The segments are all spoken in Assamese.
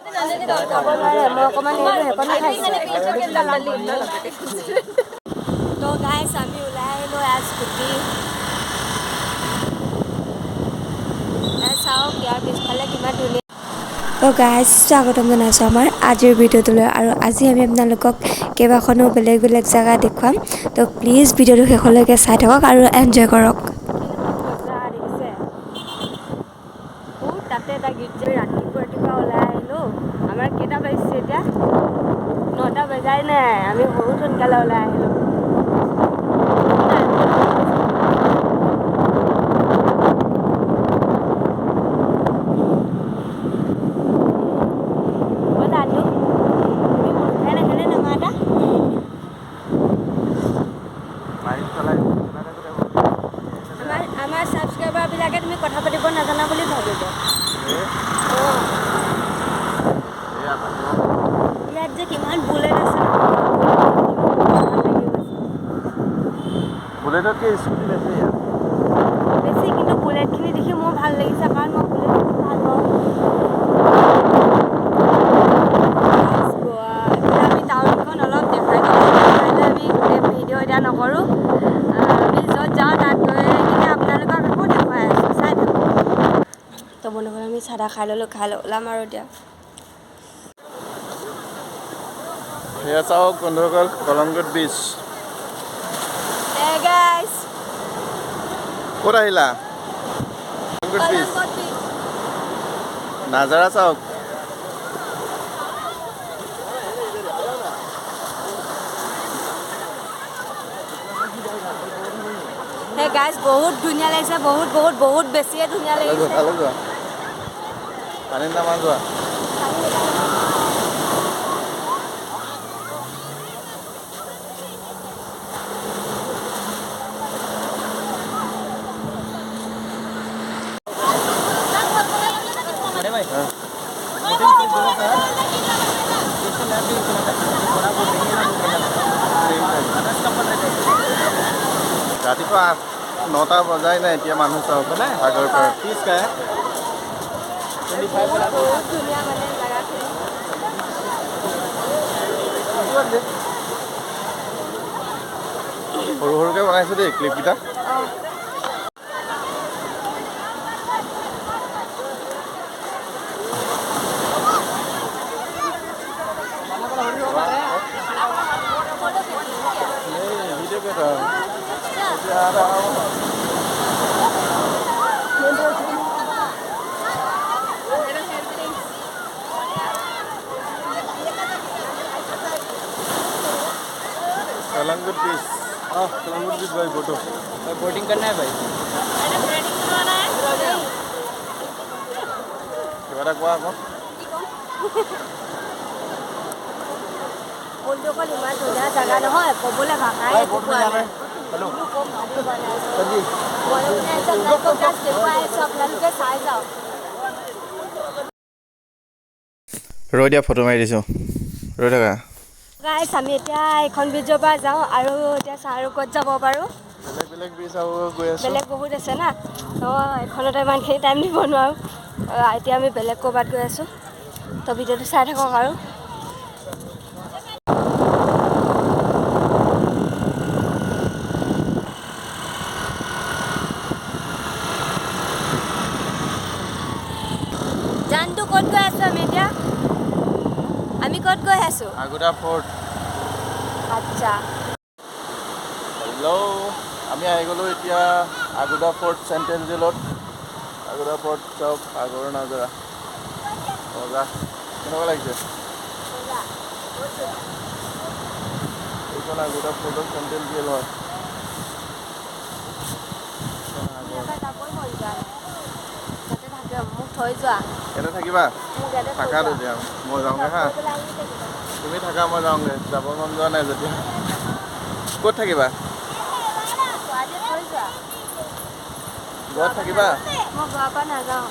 तो गाइस আমি ওলাই আহিলো आज स्कूटी চাওক ইয়াৰ পিছফালে কিমান ধুনীয়া। তো গাইজ স্বাগতম জনাইছোঁ আমাৰ আজিৰ ভিডিঅ'টোলৈ আৰু আজি আমি আপোনালোকক কেইবাখনো বেলেগ বেলেগ জেগা দেখুৱাম। তো প্লিজ ভিডিঅ'টো শেষলৈকে চাই থাকক আৰু এনজয় কৰক। তাতে এটা গীৰ্জা ৰাতিপুৱা ওলাই আহিলোঁ। আমাৰ কেইটা বাজিছে এতিয়া? 9টা বজাই নাই, আমি বহুত সোনকালে ওলাই আহিলোঁ। আমাৰ ছাবস্ক্ৰাইবাৰবিলাকে তুমি কথা পাতিব নাজানা বুলি ভাবিব। ইয়াত যে কিমান বুলেট আছে। বুলেটতকৈ স্কুটি বেছি ইয়াত। বেছি, কিন্তু বুলেটখিনি দেখি মোৰ ভাল লাগিছে কাৰণ মই বুলেট ভাল পাওঁ। আমি টাউনখন অলপ দেখাই আমি গোটেই ভিডিঅ' এতিয়া নকৰোঁ। আমি য'ত যাওঁ তাত গৈ কিনে আপোনালোকক আকৌ দেখুৱাই আছোঁ, চাই থাকক। তো বন্ধুসকল আমি চাহ খাই ল'লোঁ, ওলাম আৰু এতিয়া। সেয়া চাওক বন্ধুসকল, কলংগত বীচ। ক'ত আহিলা? কলংগত বীচ। নাজাৰা চাওক। হে গাইজ বহুত ধুনীয়া লাগিছে, বহুত বহুত বহুত বেছিয়ে ধুনীয়া লাগিছে। পানীত নামা যোৱা। ৰাতিপুৱা 9টা বজাই নাই, এতিয়া মানুহ চাওক আগৰ পৰা। বহুত ধুনীয়া মানে জেগাখিনি। সৰু সৰুকৈ বনাইছোঁ দেই ক্লিপকেইটা। कलंगुट बीच। कलंगुट बीच भाई फोटो बोटिंग करना है भाई। कितना कोआ को বন্ধুসকল ইমান ধুনীয়া জেগা নহয়, ক'বলৈ ভাষাই একো পোৱা নাই। আপোনালোকে চাই যাওক। ৰৈ দিয়া, ফটো মাৰি দিছোঁ, ৰৈ থাকা। গাইছ আমি এতিয়া এইখন ব্ৰিজৰ পৰা যাওঁ আৰু এতিয়া চাহ ক'ত যাব পাৰোঁ। বেলেগ বেলেগ ব্ৰিজ আৰু গৈ আছোঁ। বেলেগ বহুত আছে না, তো এখনতে ইমানখিনি টাইম দিব নোৱাৰোঁ। এতিয়া আমি বেলেগ ক'ৰবাত গৈ আছোঁ, তো ভিডিঅ'টো চাই থাকক আৰু। জানটো ক'ত গৈ আছোঁ আমি এতিয়া? আমি ক'ত গৈ আছোঁ? Agoda fort. আচ্ছা, হেল্ল', আমি আহি গ'লোঁ এতিয়া আগোদা ফৰ্ট চেণ্ট্ৰেল জেলত। আগোদা ফৰ্ট চাওক, আগৰ নাজাৰা মজা। কেনেকুৱা লাগিছে? এইখন আগোদা ফৰ্টৰ চেণ্ট্ৰেল জেল হয়। মোক থৈ যোৱা। ইয়াতে থাকিবা? থাকা তেতিয়া, মই যাওঁগৈ হা। তুমি থাকা, মই যাওঁগৈ। যাব মন যোৱা নাই যেতিয়া। ক'ত থাকিবা? ঘৰত থাকিবা? মই ঘৰৰ পৰা নাযাওঁ।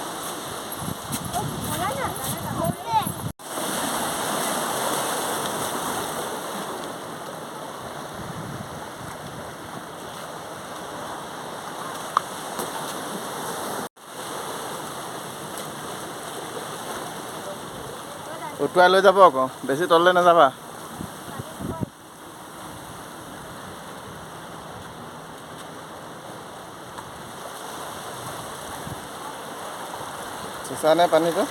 উটুৱাই লৈ যাব আকৌ, বেছি তললৈ নাযাবা। চেঁচা নে পানীটো?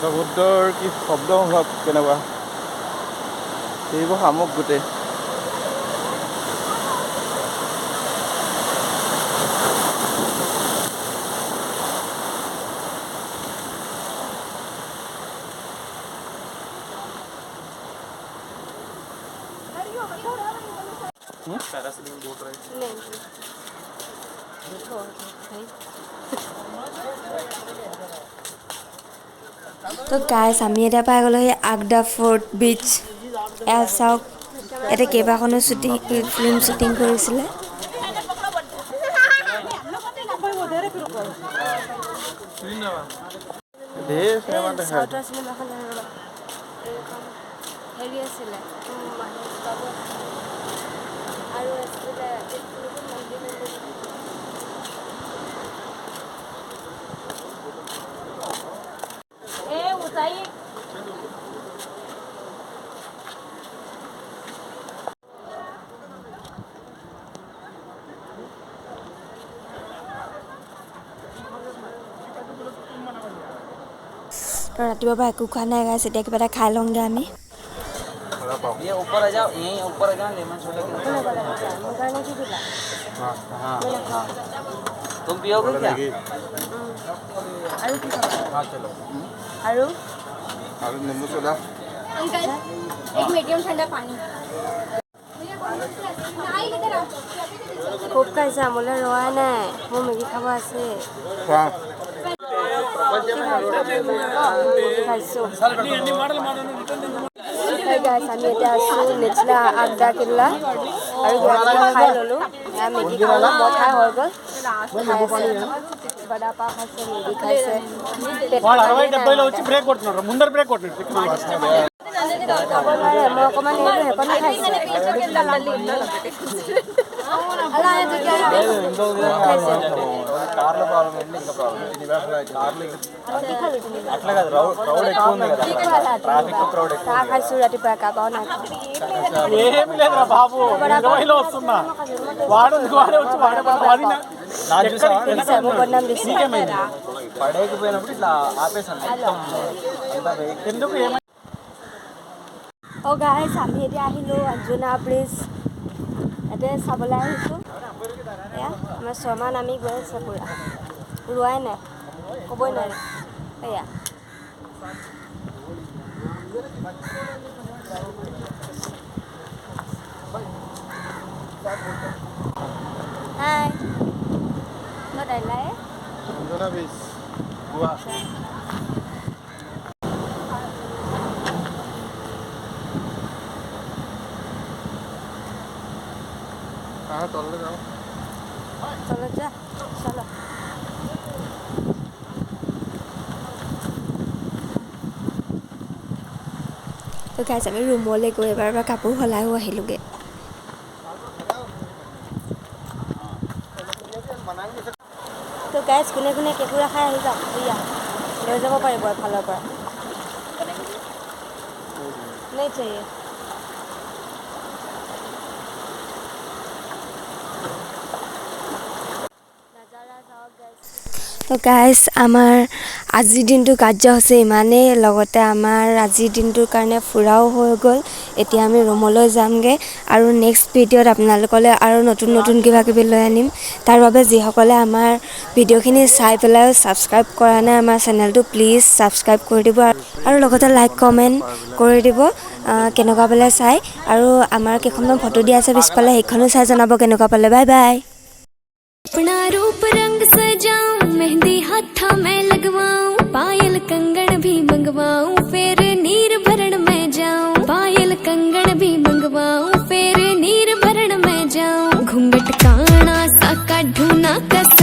সমুদ্ৰৰ কি শব্দ ভাৱ কেনেকুৱা, সেইবোৰ শামুক গোটেই। पैरासेलिंग बोट राइड তো গাইছ আমি এতিয়া পাই গ'লো সেই আগদা ফৰ্ট বিচ। এয়া চাওক, ইয়াতে কেইবাখনো ফিল্ম শ্বুটিং কৰিছিলে। চাউথৰ চিনেমাখন হেৰি আছিলে আৰু আছিলে ৰাতিপুৱাৰ পৰা একো খোৱা নাই গাইছ, এতিয়া কিবা এটা খাই লওঁগৈ আমি। ये ऊपर आ जाओ, यहीं ऊपर आ जाओ, लेमन सोडा के तुम पियोगे क्या? আৰু কি খাবা? हाँ चलो। আৰু নেমু চোডা। अंकल एक मीडियम ठंडा पानी। খুব খাইছে, মোলৈ ৰোৱা নাই, মোৰ মেগী খাব আছে। খাইছোঁ আমি এতিয়া আছোঁ নেচলা আগদা কেৰেলা আৰু খাই ল'লোঁ। মেগী খালোঁ, মই খাই হৈ গ'ল। খাই আছে বডা পাও খাইছে, মেগী খাইছে। খাব নোৱাৰে, মই অকণমান এইটো সেইকণে খাইছোঁ। চাহ খাইছোঁ ৰাতিপুৱা, কাবাও নাই বদনাম দিছে। অঁ গাইছ, আমি এতিয়া আহিলোঁ আঞ্জুনা ব্ৰিজ। ইয়াতে চাবলৈ আহিছোঁ। এয়া আমাৰ শৰ্মা নামি গৈ আছে, পূৰা ৰোৱাই নাই, ক'বই নোৱাৰে। এয়া হাই ক'ত আহিলা? আঞ্জনা বীচ গোৱা। তললৈ যাওঁ, তলত যা, চলো। তো গাইছ আমি ৰুমলৈ গৈ এবাৰ কাপোৰ সলাইও আহিলোঁগৈ। তো গাইছ কোনে কোনে কেঁকুৰা খাই আহি যাওক, এয়া লৈ যাব পাৰিব এফালৰ পৰা। नहीं चाहिए। তো গাইছ আমাৰ আজিৰ দিনটো কাৰ্যসূচী ইমানেই, লগতে আমাৰ আজিৰ দিনটোৰ কাৰণে ফুৰাও হৈ গ'ল। এতিয়া আমি ৰুমলৈ যামগৈ আৰু নেক্সট ভিডিঅ'ত আপোনালোকলৈ আৰু নতুন নতুন কিবা কিবি লৈ আনিম। তাৰ বাবে যিসকলে আমাৰ ভিডিঅ'খিনি চাই পেলাই ছাবস্ক্ৰাইব কৰা নাই আমাৰ চেনেলটো, প্লিজ ছাবস্ক্ৰাইব কৰি দিব আৰু লগতে লাইক কমেণ্ট কৰি দিব কেনেকুৱা পালে চাই। আৰু আমাৰ কেইখনমান ফটো দিয়া আছে পিছফালে, সেইখনো চাই জনাব কেনেকুৱা পালে। Bye bye. अपना रूप रंग सजाऊं, मेहंदी हाथा में लगवाऊं, पायल कंगन भी मंगवाऊं, फिर नीर भरण में जाऊं, पायल कंगन भी मंगवाऊं, फिर नीर भरण में जाऊं। घूंघट काना सा काढू ना कस